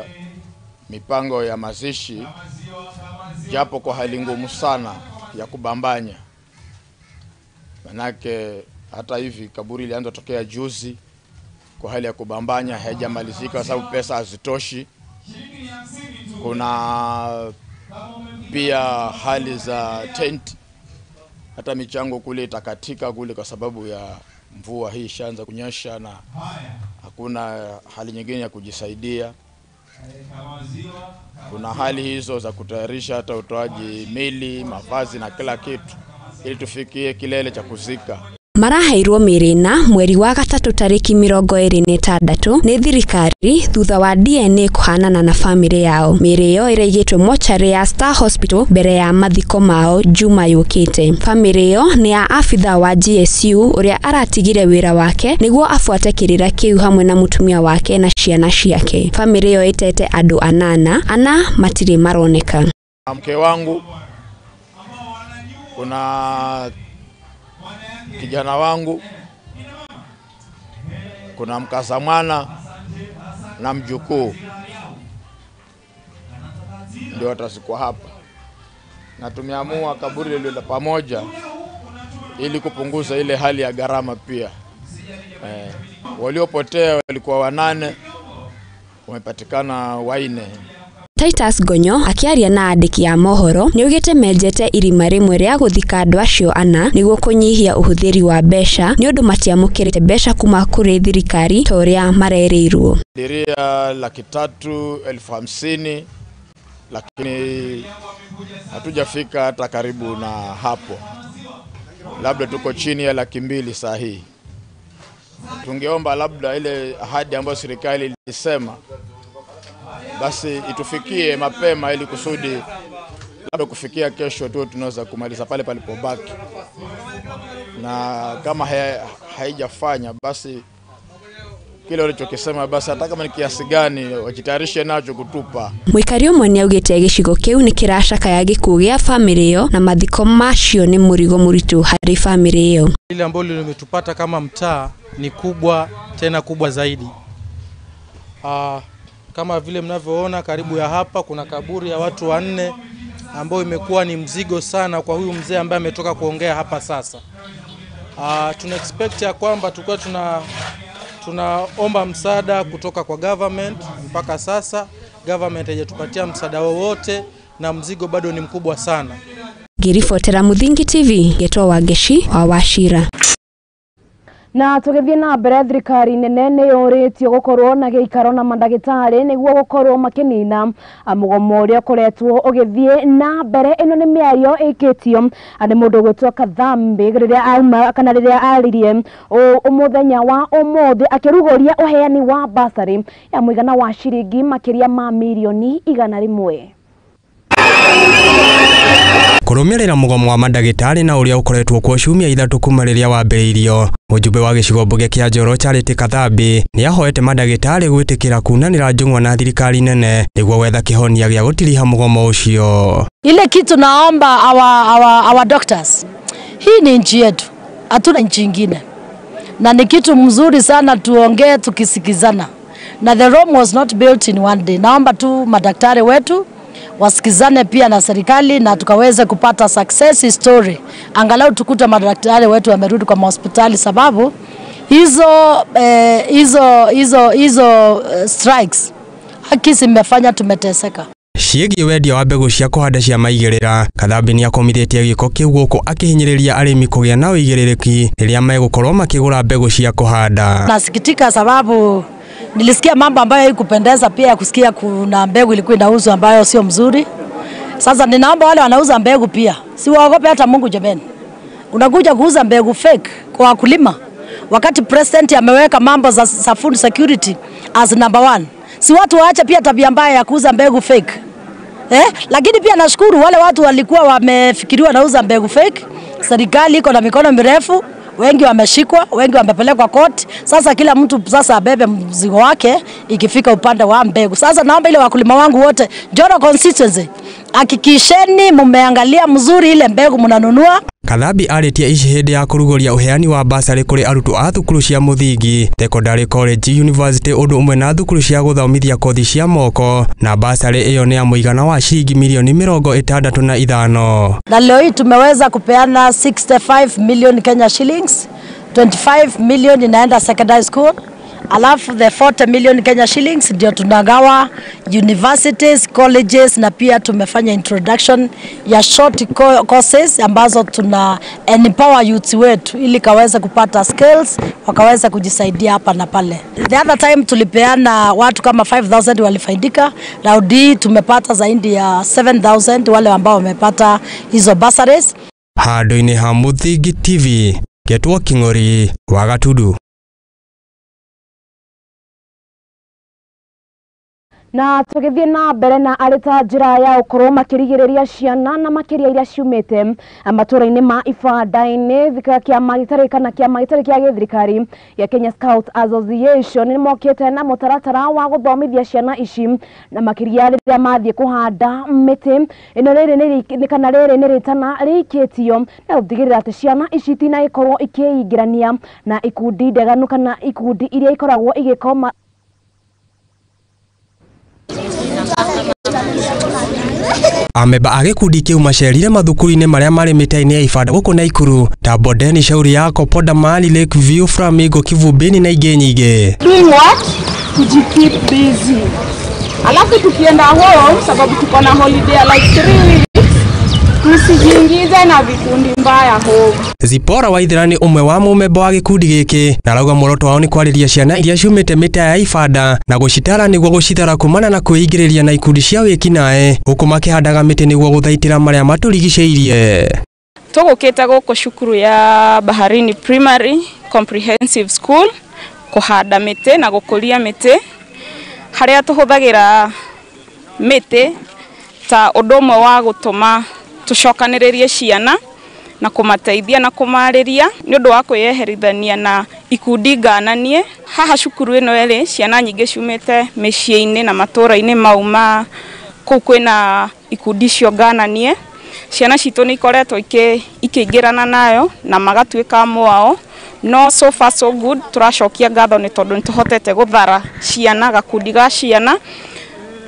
mipango ya mazishi, japo kwa hali ngumu sana ya kubambanya, manake hata hivi kaburi ilianza tokea juzi, kwa hali ya kubambanya haijamalizika kwa sababu pesa hazitoshi. Kuna pia hali za tent, hata michango kule itakatika kule kwa sababu ya mvua hii ishaanza kunyesha na hakuna hali nyingine ya kujisaidia. Kuna hali hizo za kutayarisha hata utoaji mili, mavazi na kila kitu ili tufikie kilele cha kuzika. Maraheirwo mirina mweri wa gatatu tariki 26 ni thirikari thutha wa DNA kuhanana na family yao. Miri yo iraigitwe mochari ya Star Hospital mbere ya mathiko mao juma yukite. Family yo ni ya afitha wa GSU uria aratigire wira wake niguo afuate kirira kiu hamwe na mutumia wake na ciana ciake. Family yo itete andu ana matiri maroneka. Mke wangu, kuna kijana wangu, kuna mkaza mwana na mjukuu, ndio watazikwa hapa. Na tumeamua kaburi lile la pamoja ili kupunguza ile hali ya gharama pia. Waliopotea walikuwa 8, wamepatikana 4. Titus Gonyo akiaria na andiki ya mohoro ni ugite menjete irima rimwe ria guthika andu acio ana niguo kunyihia uhuthiri wa besha ni undu matiamukirite besha kuma kuri thirikari toria marereirwo. Diria 350,000 lakini hatujafika hata karibu na hapo. Labda tuko chini ya 200,000 saa hii. Tungeomba labda ile ahadi ambayo serikali ilisema basi itufikie mapema ili kusudi labda kufikia kesho tu tunaweza kumaliza pale palipobaki. Na kama haijafanya basi kile walichokisema basi hata kama ni kiasi gani wajitayarishe nacho kutupa. Mwikari umwe ni augite gicigo kiu ni kirashaka ya gikuo gia family yo na mathiko macio ni murigo muritu hari family yo. Ile ambalo limetupata kama mtaa ni kubwa, tena kubwa zaidi. Kama vile mnavyoona karibu ya hapa kuna kaburi ya watu 4 ambao imekuwa ni mzigo sana kwa huyu mzee ambaye ametoka kuongea hapa sasa. Tuna expect ya kwamba tukua tunaomba msaada kutoka kwa government. Mpaka sasa government haijatupatia msaada wowote na mzigo bado ni mkubwa sana. Girifotera Muthingi TV Getwa Wageshi wa Wachira. Na tugithie na mbere thirikari nene nĩ yũrĩtio gũkorwo na gĩikaro na mandagĩtarĩ nĩguo gũkorwo makinina mũgomo ũrĩa ũkoretwo ũgĩthiĩ na mbere. Ĩno nĩ mĩario ĩkĩtio nĩ mũndũ ũgwĩtwo Kathambi rĩrĩa auma kana rĩrĩa aririe mũthenya wa ũmũthĩ akĩrugũria ũheani wa basarĩ ya mũigana wa ciringi makĩria ma milioni 100. Kurumirira mugomo wa mandagitari na uria ukoretwo kwa ciumia 3 kuma riria wambiriirio. Mujumbe wa gicigo mbunge kia Njoro Charity Kathambi ni ahoete mandagitari gwitikira kunanira njung'wa na thirikari nene niguo wetha kihonia gia gutiriha mugomo ucio. Ile kitu naomba our doctors, hii ni nchi yetu, hatuna nchi nyingine, na ni kitu mzuri sana tuongee tukisikizana, na the Rome was not built in one day. Naomba tu madaktari wetu wasikizane pia na serikali na tukaweza kupata success story. Angalau tukuta madaktari wetu wamerudi kwa hospitali, sababu hizo strikes hakisi mmefanya tumeteseka. Ciĩgiĩ wendia wa mbegũ cia kũhanda cia maigĩrĩra, Kathambi nĩ akomithitie gĩko kĩu gũkũ akĩhinyĩrĩria arĩmi kũgĩa na ũigĩrĩrĩki rĩrĩa megũkorwo makĩgũra mbegũ cia kũhanda. Nasikitika sababu Nilisikia mambo ambayo haikupendeza pia ya kusikia kuna mbegu ilikuwa inauzwa ambayo sio mzuri. Sasa ninaomba wale wanauza mbegu pia, si waogope hata Mungu jameni. Unakuja kuuza mbegu fake kwa wakulima wakati president ameweka mambo za food security as number 1. Si watu waache pia tabia mbaya ya kuuza mbegu fake. Lakini pia nashukuru wale watu walikuwa wamefikiriwa nauza mbegu fake. Serikali iko na mikono mirefu, wengi wameshikwa, wengi wamepelekwa court. Sasa kila mtu sasa abebe mzigo wake ikifika upande wa mbegu. Sasa naomba ile wakulima wangu wote, Njoro constituency, hakikisheni mumeangalia mzuri ile mbegu mnanunua. Kathambi aritie ici hindi ya kurugoria uheani wa basari kuri arutwo a thukuru cia muthingi, secondary college, university undu umwe na thukuru cia guthomithia kothi cia moko, na basari iyo ni ya muigana wa shilingi milioni 65. Na leo hii tumeweza kupeana 65 million Kenya shillings, 25 million inaenda secondary school, alafu the 40 million Kenya shillings ndio tunagawa universities, colleges, na pia tumefanya introduction ya short courses ambazo tuna empower youth wetu ili kaweze kupata skills, wakaweza kujisaidia hapa na pale. The other time tulipeana watu kama 5,000 walifaidika, raundi tumepata zaidi ya 7,000 wale ambao wamepata hizo bursaries. Handu-ini ha Muthingi TV, Getwo King'ori wa Gatudu. Na tugithie na mbere na arita njira ya ukorwo makirigiriria ciana na makiria iria ciumite matura-ini ma ibanda-ini thika kia magitari kana kia magitari kia githirikari ya Kenya Scout Association ni mokite na mutaratara wa guthomithia ciana ici na makiria riria mathie kuhanda miti ino riri ni kana riri ni ritana rikitio na gutigirira ati ciana ici tina ikorwo ikiingirania na ikundi ndeganu kana ikundi iria ikoragwo igikoma Ameba agikundi kiu macerire mathukuru-ini maria mari mitaini ya ibanda guku Naikuru ta Bondeni, Shauri Yako, Poda Mali, Lakeview, Flamingo, Kivumbini na ingĩ nyingĩ. Doing what? Kujikeep busy. Alafu tukienda home sababu tuko na holiday like 3 weeks. Tusijiingize na vikundi mbaya home. Zipora Waithera ni umwe wa mumemba wa gikundi giki na arauga muoroto wao ni kwariria ciana iria ciumite mita ya ibanda na gucitara niguo gucithara kumana na kwĩingĩrĩria na ikundi cia wĩkinaĩ guku makihandaga miti niguo guthaitĩra maria maturigicĩirie. Tugukite guku cukuru ya Baharini Primary Comprehensive School kuhanda miti na gukuria miti haria tuhuthagira miti ta undu umwe wa gutuma tucokanĩrĩrie ciana na kumateithia na kumariria ni undu wa kwĩyeherithania na ikundi ngananie. Haha cukuru ino eri ciana nyingĩ ciumite mĩciĩ-inĩ na matura-inĩ mauma kũu kwĩna ikundi cio ngananie. Ciana citũ nĩ ikoretwo ikĩingĩrana nayo na magatuĩka mwao, no so far so good. Turacokia ngatho nĩ tondũ nĩtũhotete guthara ciana, gakundi ga ciana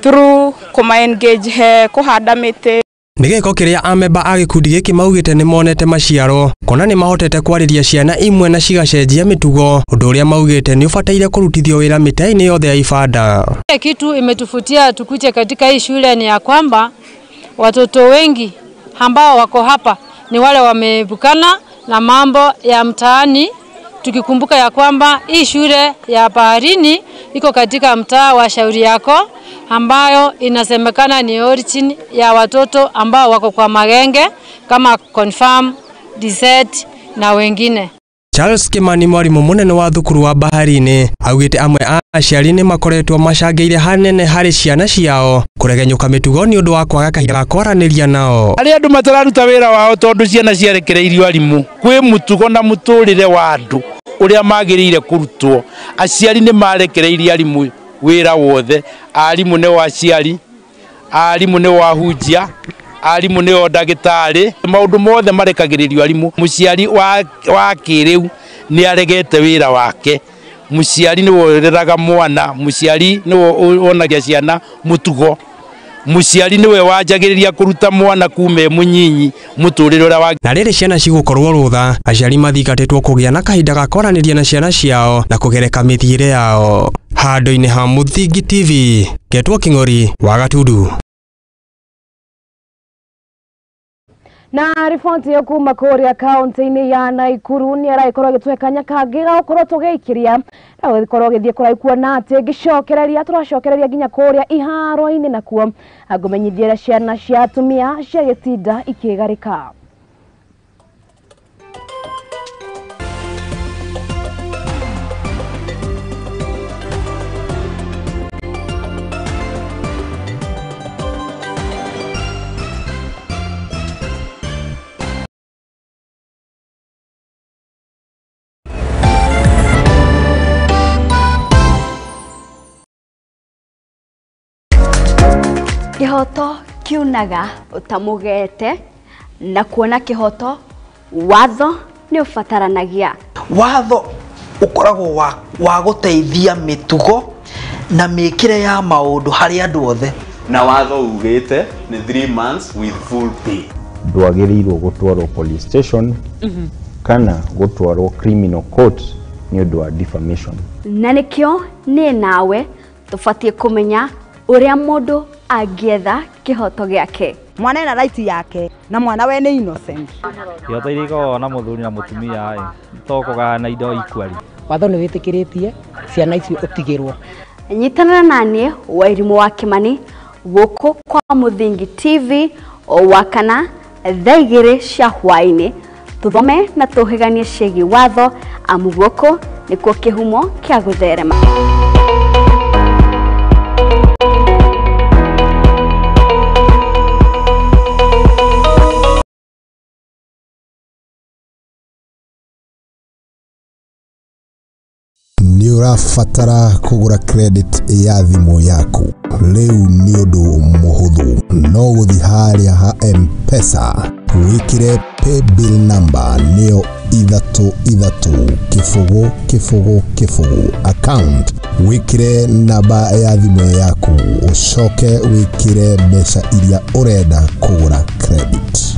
through kuma engage he kuhanda mĩtĩ. Nigeko kiria amemba a gikundi giki maugite ni monete maciaro kona ni mahotete kwariria ciana imwe na cigacenjia mitugo, undu uria maugite ni ubataire kurutithio wira mitaini yothe ya ibanda. Kitu imetufutia tukuje katika hii shule ni ya kwamba watoto wengi ambao wako hapa ni wale wamebukana na mambo ya mtaani, tukikumbuka ya kwamba hii shule ya Baharini iko katika mtaa wa Shauri Yako ambayo inasemekana ni origin ya watoto ambao wako kwa magenge kama Confirm, Desert na wengine. Charles Kimani, mwarimu munene wa thukuru wa Baharini, augite amwe a aciari ni makoretwo macangeire hanene hari ciana ciao kuregenyuka mitugo ni undu wa kwaga kahinda ga kwaraniria nao. Ari andu matararuta wira wao tondu ciana ciarekereirio arimu kwi mutugo na muturire wa andu uria magirire kurutwo. Aciari ni marekereirie arimu wira wothe. Arimu ne wa ciari, arimu ne wa hunjia, arimu ne o ndagitari, maundu mothe marekagiririo arimu. Muciari wa kiriu ni aregete wira wake. Muciari ni woreraga mwana, muciari ni wonagia ciana mutugo, muciari niwe wanjagiriria kuruta mwana kume munyinyi muturire ura wa. Na riri ciana cigukorwo rutha, aciari mathingatitwo kugia na kahinda ga kwaraniria na ciana ciao na kugereka mithiire yao. Handu-ini ha Muthingi TV, Getwo King'ori wa Gatudu. Na riboti yo kuma kuria kaunti-ini ya Naikuru ni araikorwo gitwekanya kangi ga ukorwo tugiikiria na gĩkorwo gĩthiĩ kũraihu kuona atĩ ngĩcokereria tũracokereria nginya kũrĩa iharo-inĩ nakuo ngũmenyithia ciana cia atumia ciagĩtinda ikĩgarĩka. Kihoto kiunaga utamugete na kuona kihoto watho ni ufataranagia. Watho ukoragwo wa guteithia mitugo na mikire ya maundu hari andu othe. Na watho ugite ni 3 months with full pay. Ndwagĩrĩirwo gũtwarwo police station kana gũtwarwo criminal court ni ũndũ wa defamation. Na nikio ni nawe tufatie kumenya uria mundu agietha kihoto giake. Mwana ena right yake na mwana we ni innocent. Kihoto iriko na muthuri na mutumia ai tokogana na indo ikwari. Watho ni witikiritie ciana icio utigirwo. Nyitanira nanie Wairimu wa Kimani guku kwa Muthingi TV o wakana thaigire cia hwaini tuthome na tuhiganie ciegi watho amu guku nikuo kihumo kia gutherema. Ni urafatara kugura credit ya thimu yaku riu ni undu muhuthu no guthi haria ha M-Pesa wikire paybill number nio 33 account wikire namba ya thimu yaku ucoke wikire mbeca iria urenda kugura credit.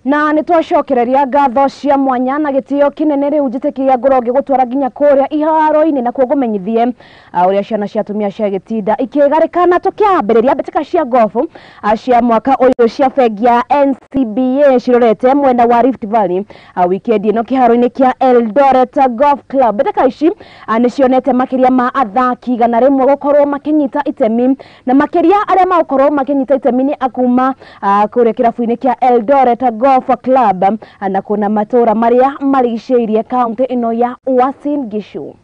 Na nitwacokereria ngatho cia mwanya na gitio kinene riu njitikia ngoroge gutwara nginya kuria iharo-ini na kugumenyithie uria ciana cia atumia cia gitinda ikigarikana tukiambiriria mbitika cia gofu cia mwaka uyu cia bengi ya NCBA cirorete mwena wa Rift Valley weekend ino kiharo-ini kia Eldoret Golf Club. Mbitika ici nicionete makiria ma athaki igana rimwe gukorwo makinyita itemi na makiria aria magukorwo makinyita itemi ni akuma kuria kirabu-ini kia Eldoret Golf Club na kuna matura maria marigicĩirie kaunti ino ya Uasin Gishu.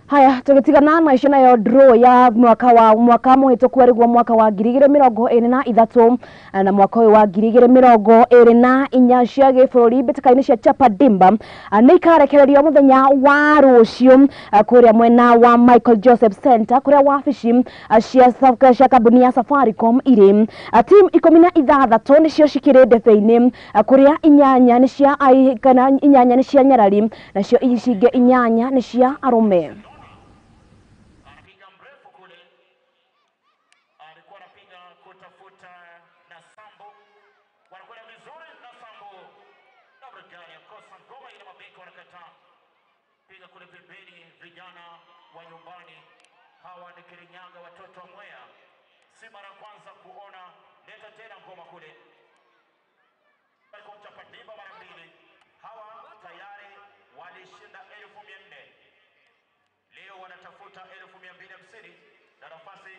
Haya, tugitigana na icio nayo draw ya mwaka muhituku ariguo mwaka wa 2023 na mwaka uyu wa 2024 cia gibũrũri mbĩtĩka-inĩ cia Chapadimba nĩ ikarekererio muthenya wa rũciũ kuria mwena wa Michael Joseph Center kuria wabici cia kambuni ya Safaricom iri. Team 16 nicio cikire ndebe-inĩ kuria inyanya ni cia nyarari nacio icinge inyanya ni cia arume. Na nafasi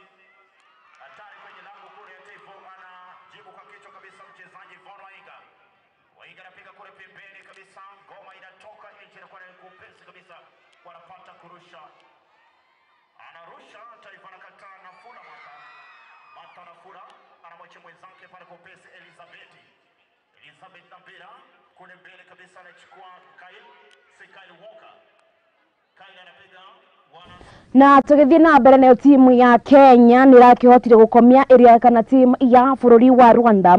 hatari kwenye lango kule ya Taifa anajibu kwa kichwa kabisa. mchezaji Von Waiga. Waiga anapiga kule pembeni kabisa, ngoma inatoka nje na kwa kupesi kabisa, wanapata kurusha. Anarusha Taifa anakataa na Fula Mata na Fula anamwacha mwenzake pale kupesi Elizabeth na mpira kule mbele kabisa, anachukua Kyle Walker. Kyle anapiga na tugithie na mbere nayo timu ya Kenya nirakihotire gukomia iria kana timu ya bururi wa Rwanda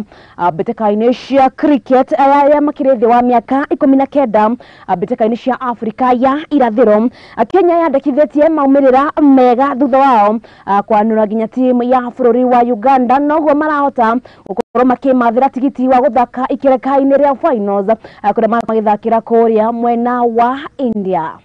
mbeteka-ini cia cricket ya makirithi wa miaka 19 mbeteka-ini cia Afrika ya irathiro. Kenya yandikithitie maumirira mega thutha wao kwanura nginya timu ya bururi wa Uganda, noguo marahota gukorwo makimathira tigiti wa guthaka ikireka-ini ria finals kuria magithakira kuria mwena wa India.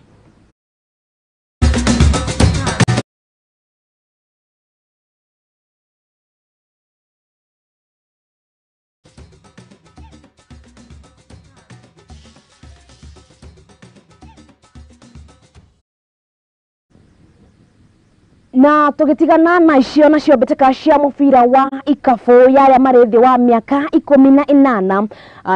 Na tugitigana na icio nacio mbeteka cia mubira wa ikabu yaria marithi wa miaka 18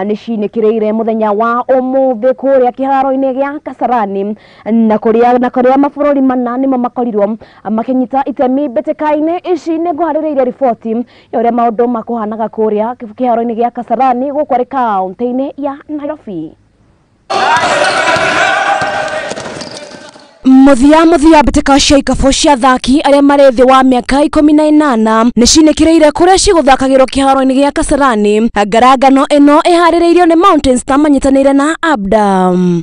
niciinikireire muthenya wa umuthi kuria kiharo-ini gia Kasarani na kuria mabururi mana nimo makorirwo makinyita itemi mbeteka-ini ici niguharireirie riboti ya uria maundu makuhanaga kuria kiharo-ini gia Kasarani gukwari kaunti-ini ya Nairobi. Muthia mbeteka cia ikabu cia thaki aria marithi wa miaka 18 niciinikireire kuria ciguthakagirwo kiharo-ini gia Kasarani. Ngarangano ino iharireirio ni Mountain Star manyitanire na Abdam.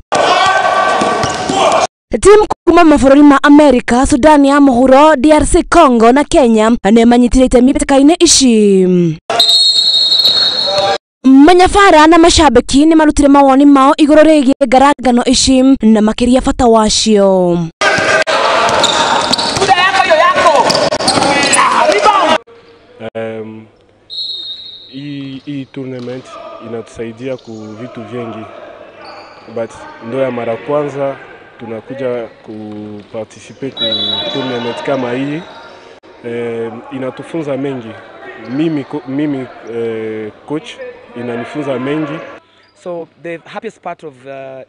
Timu kuma mabũrũri ma America, Sudan ya mũhuro, DRC Congo na Kenya nĩ manyitire itemi mbeteka-ini ici. Manyabara na mashabiki ni marutire mawoni mao iguru rigie ngarangano ici na makiria bata wacio. Hii tournament inatusaidia ku vitu vingi, but ndo ya mara kwanza tunakuja kuparticipe ku tournament kama hii. Inatufunza mengi. Mimi coach inanifunza mengi. So the happiest part of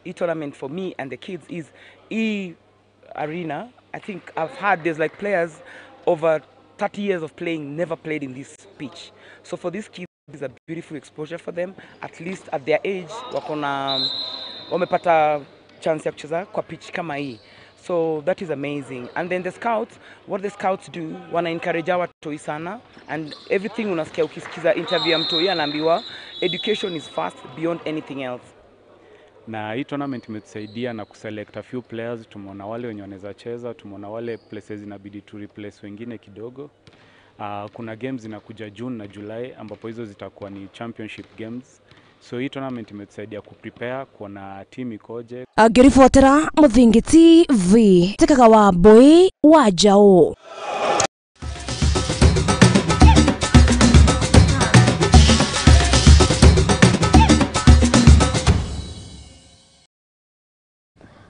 e-tournament for me and the kids is e-arena. I think I've had there's like players over 30 years of playing never played in this pitch. So for these kids it's a beautiful exposure for them. At least at their age wamepata chance ya kucheza kwa pitch kama hii. So that is amazing. And then the scouts, what the scouts do, wana encourage our toi sana, and everything unasikia ukisikiza interview ya mtoi anaambiwa education is first beyond anything else. Na hii tournament imetusaidia na kuselect a few players. Tumeona wale wenye wanaweza cheza, tumeona wale places inabidi to replace wengine kidogo. Kuna games zinakuja June na July ambapo hizo zitakuwa ni championship games. So hii tournament imetusaidia kuprepare kuona team ikoje. Ngiribotera Muthingi TV tekaga wa Boy wa Jao.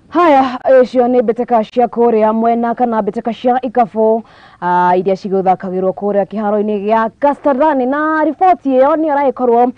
Haya, icio ni mbeteka cia kuria mwena kana mbeteka cia ikabu iria ciguthakagirwo kuria kiharo-ini gia Kasarani, na riboti iyo ni araikorwo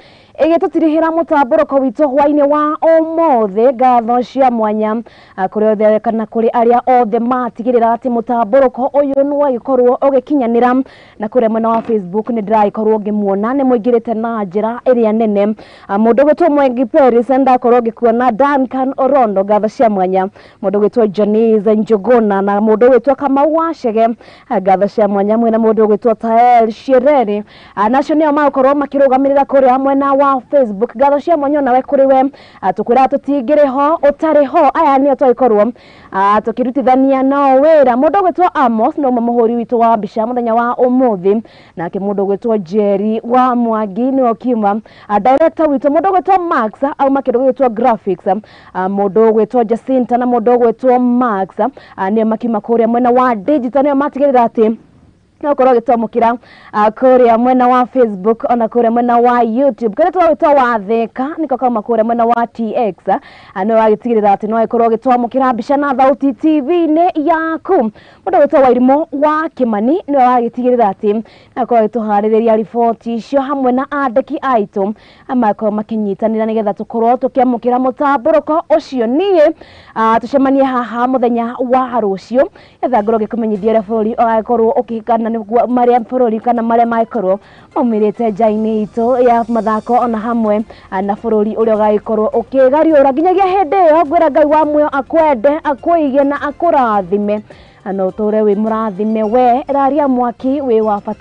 igitutirihira mutamburuko witu hwaini wa umuthi. Ngatho cia mwanya kuri othe kana kuri aria othe matigirira ati mutamburuko uyu ni wagikorwo ugikinyanira, na kuri mwena wa Facebook ni ndiraikorwo ngimuona ni muingirite na njira iria nene. Mundu gwitwo Mwengi Paris ndakorwo ngikuona Duncan Orondo. Ngatho cia mwanya mundu gwitwo Janice Njuguna na mundu gwitwo Kamau Wachege. Ngatho cia mwanya mwena mundu gwitwo Tael Shireri. Nacio nio makorwo makirugamirira kuri mwena wa Facebook. Ngatho cia mwanya nawe kuri we tukwira tutingire ho utari ho. Aya nio twakorwo tukirutithania no wira. Mundu gwitwo Amos no muhuri witu wa mbica muthenya wa umuthi, nake mundu gwitwo Jerry wa Mwangi ni okima director witu. Mundu gwitwo Max au makindu gwitwo graphics, mundu gwitwo Jacinta na mundu gwitwo Max ni makima kuria mwena wa digital ni matigirira ati no korwo gitomukira kuria mwena wa Facebook ona kuria mwena wa YouTube kana twawita wa theka niko kama kuria mwena wa TX no wagitigirira ati no ikorwo gitwamukira mbica na thauti TV-ini yaku mundu wita wa irimo wa Kimani no wagitigirira ati nakorwo gituhaririria riboti icio hamwe na andiki aitu amako makinyitanira nigetha tukorwo tukiamukira mutamburuko ucio nie tucemanie haha muthenya wa rucio etha ngoro gikumenyithia ria bururi agakorwo ukikana niguo maria bururi kana maria maikorwo umirite njaini itu ya mathako ona hamwe na bururi uria gagikorwo ukigariura nginyagia hindi yo ngwira Ngai wa muoyo akwende akuige na akurathime no tore wi murathime we raria mwaki wi wa bata